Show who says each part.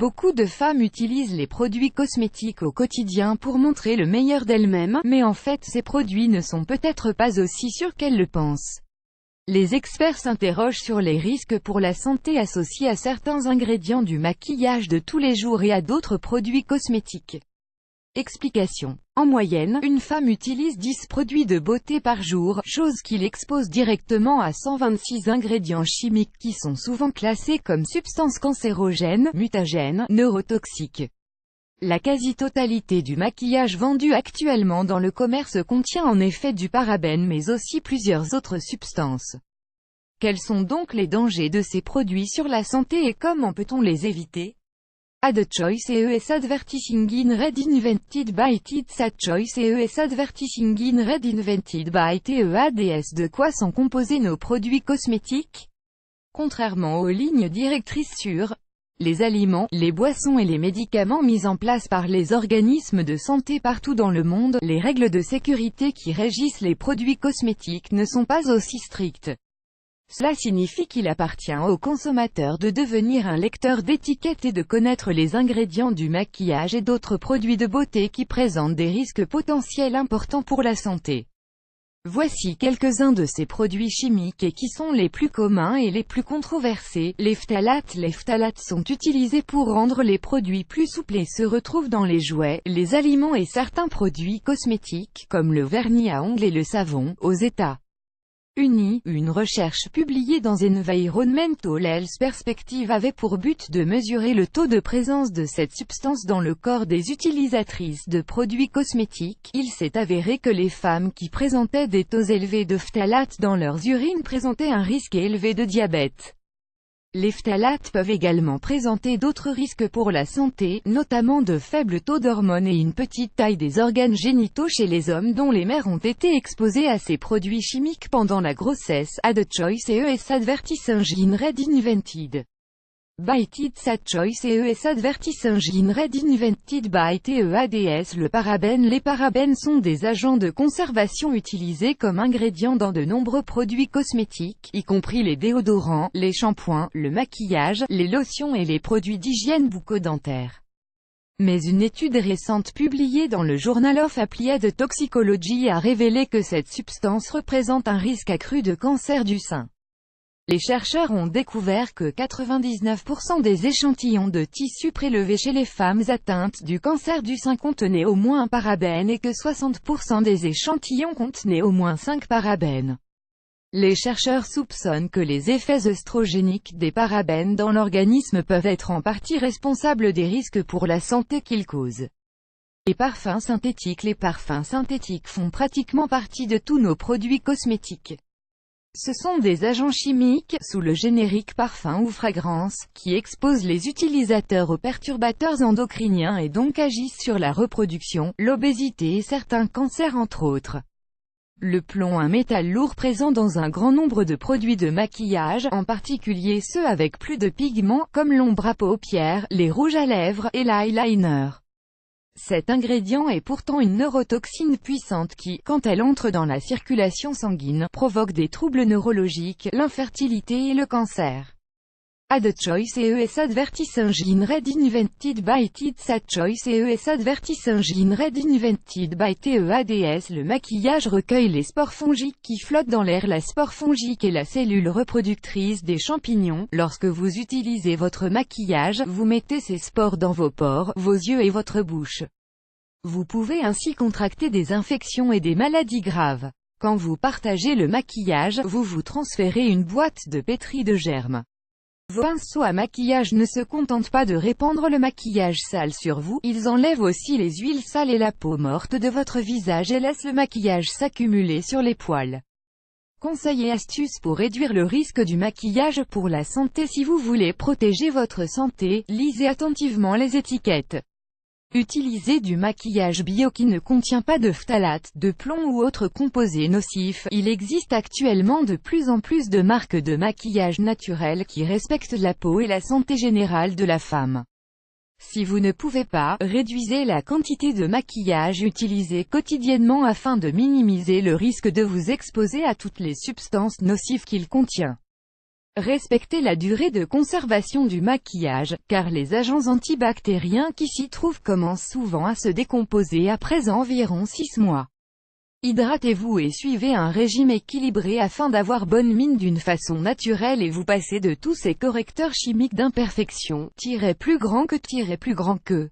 Speaker 1: Beaucoup de femmes utilisent les produits cosmétiques au quotidien pour montrer le meilleur d'elles-mêmes, mais en fait ces produits ne sont peut-être pas aussi sûrs qu'elles le pensent. Les experts s'interrogent sur les risques pour la santé associés à certains ingrédients du maquillage de tous les jours et à d'autres produits cosmétiques. Explication. En moyenne, une femme utilise 10 produits de beauté par jour, chose qui l'expose directement à 126 ingrédients chimiques qui sont souvent classés comme substances cancérogènes, mutagènes, neurotoxiques. La quasi-totalité du maquillage vendu actuellement dans le commerce contient en effet du parabène mais aussi plusieurs autres substances. Quels sont donc les dangers de ces produits sur la santé et comment peut-on les éviter? Ad Choice ES Advertising in Red Invented by Tids. Ad Choice ES Advertising in Red Invented by TEADS. De quoi sont composés nos produits cosmétiques? Contrairement aux lignes directrices sur les aliments, les boissons et les médicaments mis en place par les organismes de santé partout dans le monde, les règles de sécurité qui régissent les produits cosmétiques ne sont pas aussi strictes. Cela signifie qu'il appartient aux consommateurs de devenir un lecteur d'étiquettes et de connaître les ingrédients du maquillage et d'autres produits de beauté qui présentent des risques potentiels importants pour la santé. Voici quelques-uns de ces produits chimiques et qui sont les plus communs et les plus controversés. Les phtalates. Les phtalates sont utilisés pour rendre les produits plus souples et se retrouvent dans les jouets, les aliments et certains produits cosmétiques, comme le vernis à ongles et le savon, aux États-Unis. Une recherche publiée dans Environmental Health Perspective avait pour but de mesurer le taux de présence de cette substance dans le corps des utilisatrices de produits cosmétiques. Il s'est avéré que les femmes qui présentaient des taux élevés de phtalates dans leurs urines présentaient un risque élevé de diabète. Les phtalates peuvent également présenter d'autres risques pour la santé, notamment de faibles taux d'hormones et une petite taille des organes génitaux chez les hommes dont les mères ont été exposées à ces produits chimiques pendant la grossesse. Ad Choice ES Advertising in Red Invented by Tids. Ad Choice ES Advertising in Red Invented by TEADS. Le parabène. Les parabènes sont des agents de conservation utilisés comme ingrédients dans de nombreux produits cosmétiques, y compris les déodorants, les shampoings, le maquillage, les lotions et les produits d'hygiène bucco-dentaire. Mais une étude récente publiée dans le Journal of Applied Toxicology a révélé que cette substance représente un risque accru de cancer du sein. Les chercheurs ont découvert que 99% des échantillons de tissu prélevés chez les femmes atteintes du cancer du sein contenaient au moins un parabène et que 60% des échantillons contenaient au moins 5 parabènes. Les chercheurs soupçonnent que les effets œstrogéniques des parabènes dans l'organisme peuvent être en partie responsables des risques pour la santé qu'ils causent. Les parfums synthétiques. Les parfums synthétiques font pratiquement partie de tous nos produits cosmétiques. Ce sont des agents chimiques, sous le générique parfum ou fragrance, qui exposent les utilisateurs aux perturbateurs endocriniens et donc agissent sur la reproduction, l'obésité et certains cancers entre autres. Le plomb, un métal lourd présent dans un grand nombre de produits de maquillage, en particulier ceux avec plus de pigments, comme l'ombre à paupières, les rouges à lèvres, et l'eyeliner. Cet ingrédient est pourtant une neurotoxine puissante qui, quand elle entre dans la circulation sanguine, provoque des troubles neurologiques, l'infertilité et le cancer. Ad Choice ES Advertising in Red Invented by Tids. Ad Choice ES Advertising in Red Invented by TEADS. Le maquillage recueille les spores fongiques qui flottent dans l'air. La spore fongique est la cellule reproductrice des champignons. Lorsque vous utilisez votre maquillage, vous mettez ces spores dans vos pores, vos yeux et votre bouche. Vous pouvez ainsi contracter des infections et des maladies graves. Quand vous partagez le maquillage, vous vous transférez une boîte de pétri de germes. Vos pinceaux à maquillage ne se contentent pas de répandre le maquillage sale sur vous, ils enlèvent aussi les huiles sales et la peau morte de votre visage et laissent le maquillage s'accumuler sur les poils. Conseils et astuces pour réduire le risque du maquillage pour la santé. Si vous voulez protéger votre santé, lisez attentivement les étiquettes. Utilisez du maquillage bio qui ne contient pas de phtalates, de plomb ou autres composés nocifs. Il existe actuellement de plus en plus de marques de maquillage naturel qui respectent la peau et la santé générale de la femme. Si vous ne pouvez pas, réduisez la quantité de maquillage utilisé quotidiennement afin de minimiser le risque de vous exposer à toutes les substances nocives qu'il contient. Respectez la durée de conservation du maquillage, car les agents antibactériens qui s'y trouvent commencent souvent à se décomposer après environ 6 mois. Hydratez-vous et suivez un régime équilibré afin d'avoir bonne mine d'une façon naturelle et vous passez de tous ces correcteurs chimiques d'imperfection, plus grand que, plus grand que.